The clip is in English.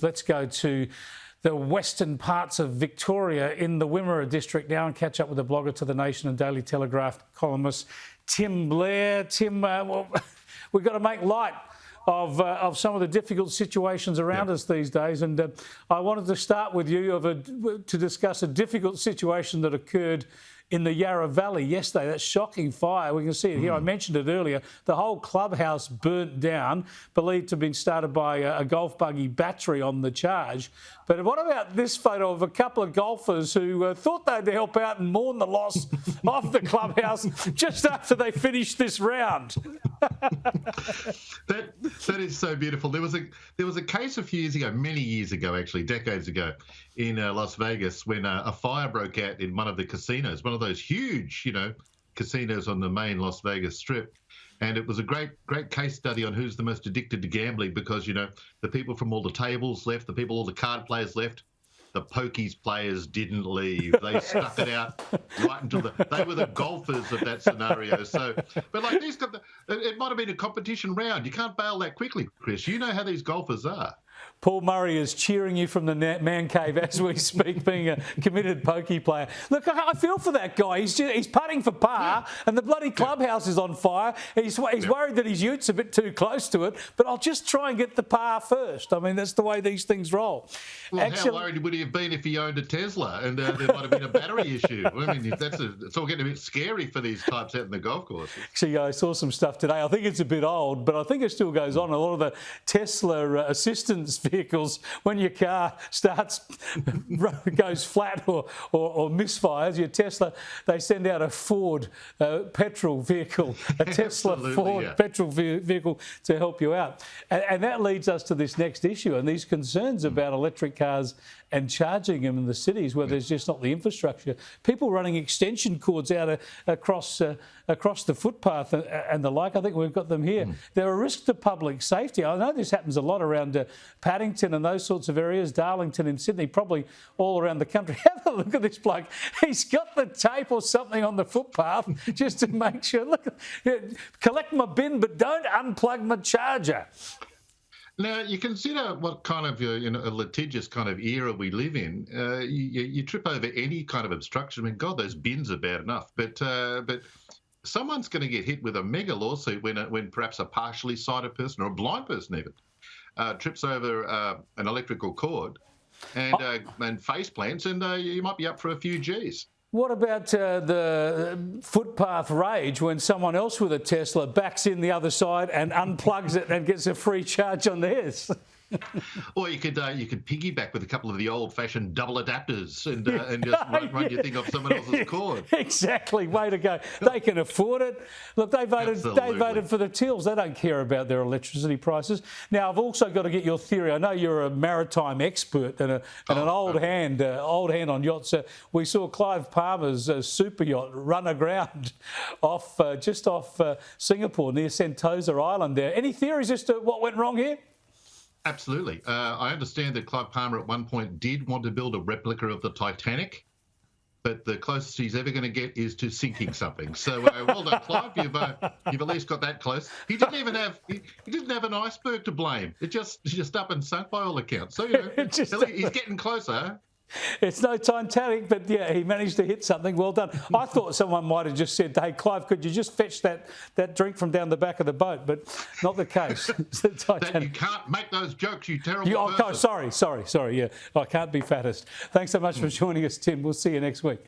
Let's go to the western parts of Victoria in the Wimmera district now and catch up with the blogger to the Nation and Daily Telegraph columnist Tim Blair. Tim, we've got to make light of some of the difficult situations around us these days, and I wanted to start with you to discuss a difficult situation that occurred in the Yarra Valley yesterday. That shocking fire, we can see it here. I mentioned it earlier. The whole clubhouse burnt down, believed to have been started by a golf buggy battery on the charge. But what about this photo of a couple of golfers who thought they'd help out and mourn the loss of the clubhouse just after they finished this round? That is so beautiful. There was a case a few years ago, many years ago, actually, decades ago, in Las Vegas when a fire broke out in one of the casinos, one of those huge, casinos on the main Las Vegas Strip. And it was a great case study on who's the most addicted to gambling because, the people from all the tables left, all the card players left. The pokies players didn't leave. They stuck it out right until they were the golfers of that scenario. So, but like it might have been a competition round. You can't bail that quickly, Chris. You know how these golfers are. Paul Murray is cheering you from the man cave as we speak, being a committed pokey player. Look, I feel for that guy. He's putting for par, and the bloody clubhouse is on fire. He's worried that his ute's a bit too close to it, but I'll just try and get the par first. I mean, that's the way these things roll. Well, how worried would he have been if he owned a Tesla and there might have been a battery issue? I mean, it's all getting a bit scary for these types out in the golf courses. Actually, I saw some stuff today. I think it's a bit old, but I think it still goes on. A lot of the Tesla assistance vehicles, when your car goes flat or misfires, your Tesla, they send out a Ford petrol vehicle, a Tesla Ford petrol vehicle to help you out. And that leads us to this next issue and these concerns about electric cars and charging them in the cities where there's just not the infrastructure. People running extension cords out across the footpath and the like. I think we've got them here. They're a risk to public safety. I know this happens a lot around Paddington and those sorts of areas, Darlington in Sydney, probably all around the country. Have a look at this bloke. He's got the tape or something on the footpath just to make sure. Look, collect my bin, but don't unplug my charger. Now, you consider what kind of a litigious kind of era we live in. You trip over any kind of obstruction. I mean, God, those bins are bad enough. But someone's going to get hit with a mega lawsuit when perhaps a partially sighted person or a blind person even trips over an electrical cord and face plants, and you might be up for a few G's. What about the footpath rage when someone else with a Tesla backs in the other side and unplugs it and gets a free charge on theirs? Or you could piggyback with a couple of the old-fashioned double adapters and just run your thing off someone else's cord. Exactly, way to go. They can afford it. Look, they voted for the Tills. They don't care about their electricity prices. Now, I've also got to get your theory. I know you're a maritime expert and an old hand on yachts. We saw Clive Palmers' super yacht run aground just off Singapore near Sentosa Island there. Any theories as to what went wrong here? Absolutely. I understand that Clive Palmer at one point did want to build a replica of the Titanic, but the closest he's ever going to get is to sinking something. So well done, Clive. You've at least got that close. He didn't even have an iceberg to blame. It just up and sunk by all accounts. So he's getting closer. It's no Titanic, but yeah, he managed to hit something. Well done. I thought someone might have just said, "Hey, Clive, could you just fetch that drink from down the back of the boat?" But not the case. It's the Titanic. That you can't make those jokes, you terrible person. Sorry. Yeah, I can't be fattest. Thanks so much for joining us, Tim. We'll see you next week.